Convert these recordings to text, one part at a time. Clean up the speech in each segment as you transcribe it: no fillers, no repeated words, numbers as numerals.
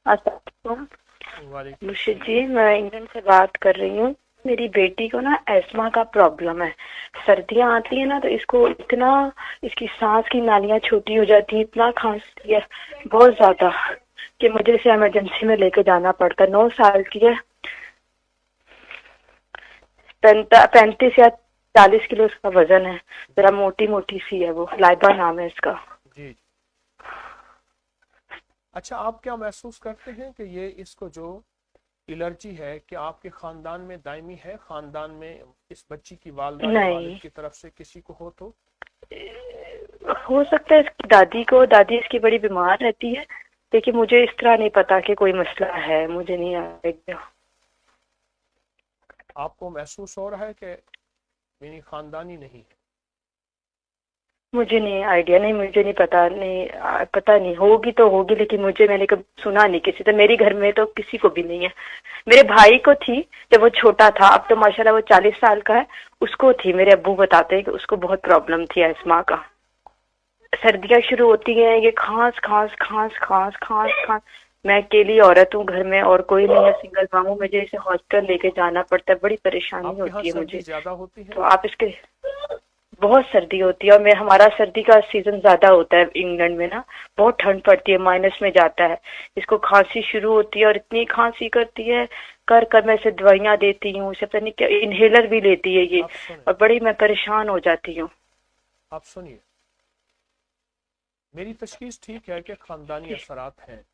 अस्सलाम वालेकुम मुर्शिद सलाम। जी, मैं इंग्लैंड से बात कर रही हूँ। मेरी बेटी को ना एस्मा का प्रॉब्लम है। सर्दियाँ आती है ना तो इसको इतना, इसकी सांस की नालियां छोटी हो जाती है, इतना खांसती है बहुत ज्यादा कि मुझे इसे इमरजेंसी में लेके जाना पड़ता है। 9 साल की है। 35 या 40 किलो इसका वजन है। जरा जी मोटी मोटी सी है वो। लाइबा नाम है इसका। जी। अच्छा, आप क्या महसूस करते हैं कि ये इसको जो एलर्जी है, कि आपके खानदान में दायमी है, खानदान में इस बच्ची की वालदा या वालिद नहीं, की तरफ से किसी को हो तो? हो सकता है इसकी दादी को। दादी इसकी बड़ी बीमार रहती है, लेकिन मुझे इस तरह नहीं पता कि कोई मसला है। मुझे नहीं आइडिया। आपको महसूस हो रहा है कि मेरी खानदानी नहीं है? मुझे नहीं आइडिया, नहीं मुझे नहीं पता, नहीं पता नहीं। होगी तो होगी, लेकिन मैंने कभी सुना नहीं किसी से। मेरे घर में तो किसी को भी नहीं है। मेरे भाई को थी जब वो छोटा था। अब तो माशाल्लाह वो 40 साल का है। उसको थी। मेरे अब्बू बताते हैं कि उसको बहुत प्रॉब्लम थी अस्थमा का। सर्दियां शुरू होती हैं, ये खांस खांस खांस खांस खांस खांस। मैं अकेली औरत हूँ घर में, और कोई नहीं है, सिंगल मॉम हूँ। मुझे इसे हॉस्पिटल लेके जाना पड़ता है। बड़ी परेशानी आपके यहाँ होती है सर्दी मुझे। ज्यादा होती है? तो आप इसके, बहुत सर्दी होती है। और मैं, हमारा सर्दी का सीजन ज्यादा होता है इंग्लैंड में ना। बहुत ठंड पड़ती है, माइनस में जाता है। इसको खांसी शुरू होती है और इतनी खांसी करती है। कर कर मैं इसे दवाइयां देती हूँ, इसे पता नहीं क्या, इनहेलर भी लेती है ये। आप सुने, और बड़ी मैं परेशान हो जाती हूँ। आप सुनिए, मेरी तशखीस ठीक है कि खानदानी असरात हैं।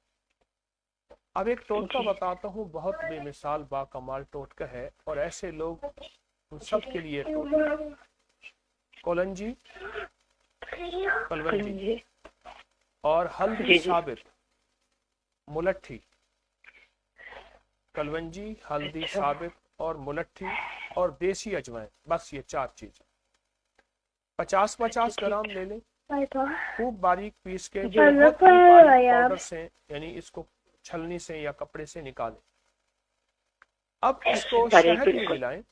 अब एक टोटका जी बताता हूँ, बहुत बेमिसाल बाकमाल टोटका है, और ऐसे लोग, उन जी। सब के लिए टोटका है। कोलंजी, कलवंजी जी और हल्दी जी जी। साबित, मुलट्ठी, कलवंजी, हल्दी अच्छा। साबित और मुलट्ठी और देसी अजवाइन, बस ये 4 चीज। 50-50 ठीक ग्राम ले लें। है। खूब बारीक पीस के, जी बहुत ही बारीक पाउडर से, यानी इसको छलनी से या कपड़े से निकालें। अब अच्छा, इसको बारीक शहद में बिल्कुल। मिलाएं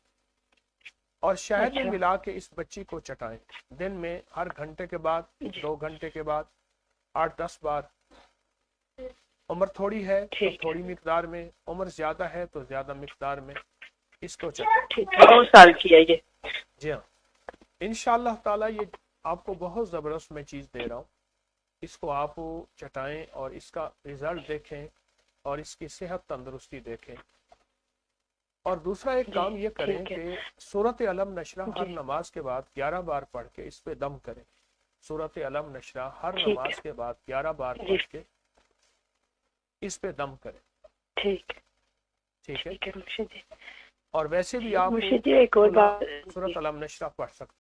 और शहद में अच्छा। मिला के इस बच्ची को चटाएं। दिन में हर घंटे के बाद, जी 2 घंटे के बाद, 8-10 बार। उम्र थोड़ी है तो ठीक है। थोड़ी मिकदार में, उम्र ज्यादा है तो ज्यादा मिकदार में इसको चटाएं। ठीक है, 2 साल की है ये। जी हाँ, इंशाअल्लाह ताला ये आपको बहुत ज़बरदस्त मैं चीज़ दे रहा हूँ। इसको आप चटाएं और इसका रिजल्ट देखें और इसकी सेहत तंदुरुस्ती देखें। और दूसरा एक जी काम ये करें ठीक है। कि सूरत अलम नशरा हर जी नमाज के बाद 11 बार पढ़ के इस पे दम करें। सूरत अलम नशरा हर ठीक नमाज है। के बाद 11 बार जी पढ़ के इस पे दम करें। ठीक। ठीक है? ठीक है मुर्शिद जी। और वैसे भी जी आप मुर्शिद जी, एक और खुला बात। सूरत जी अलम नशरा पढ़ सकते हैं।